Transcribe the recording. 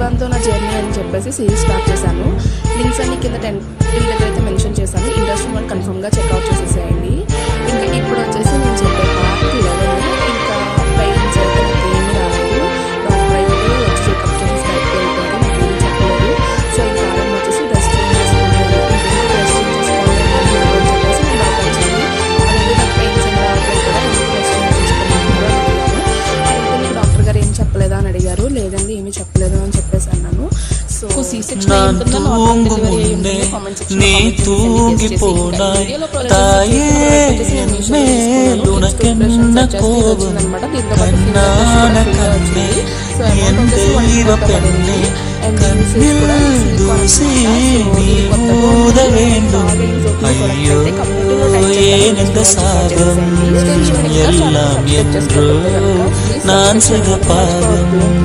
ఇవాంతో నా జర్నీ అని చెప్పేసి సిరీస్ స్టార్ట్ చేశాను. లింక్స్ అన్ని కింద 10 దగ్గర అయితే మెన్షన్ చేశాను. ఇంట్రెస్ట్ వాళ్ళు కన్ఫర్మ్గా చెక్అవుట్ చేసేసేయండి. ఇంకా ఇప్పుడు వచ్చేసి నేను చెప్పే పార్ట్ 11. ఇంకా పెయిన్స్ అయితే నాకు ఏమీ రాలేదు. డాక్టర్ అయితే వచ్చి చెకప్ చేసి బయటకు వెళ్ళిపోయారు. నాకు ఏమీ చెప్పలేదు. సో ఇంకా ఆమె వచ్చేసి డ్రెస్ చేంజ్ చేసుకున్నాను. డ్రెస్ చేంజ్ చేసుకోవాలి అని చెప్పేసి నేను డాక్టర్ వచ్చింది. అలాగే నాకు పెయిన్స్ ఏం రావట్లేదు కదా, ఎందుకు డ్రెస్ చేంజ్ చేసుకున్నాను అని అడిగాను. అయితే మీకు డాక్టర్ గారు ఏం చెప్పలేదా అని అడిగారు. లేదండి ఏమీ చెప్పలేదు అని చెప్పేసి అన్నాను. సో நான் தூங்கும் முன்னே நீ தூங்கி போனாய் தாயே மேலுனக்கென்ன கோபம் கண்ணான கண்ணே என் தெய்வ பெண்ணே கண்ணில் தூசி நீ ஊத வேண்டும் ஐயோ ஏனெந்த சாபம் எல்லாம் என்றோ நான் சுகபாகம்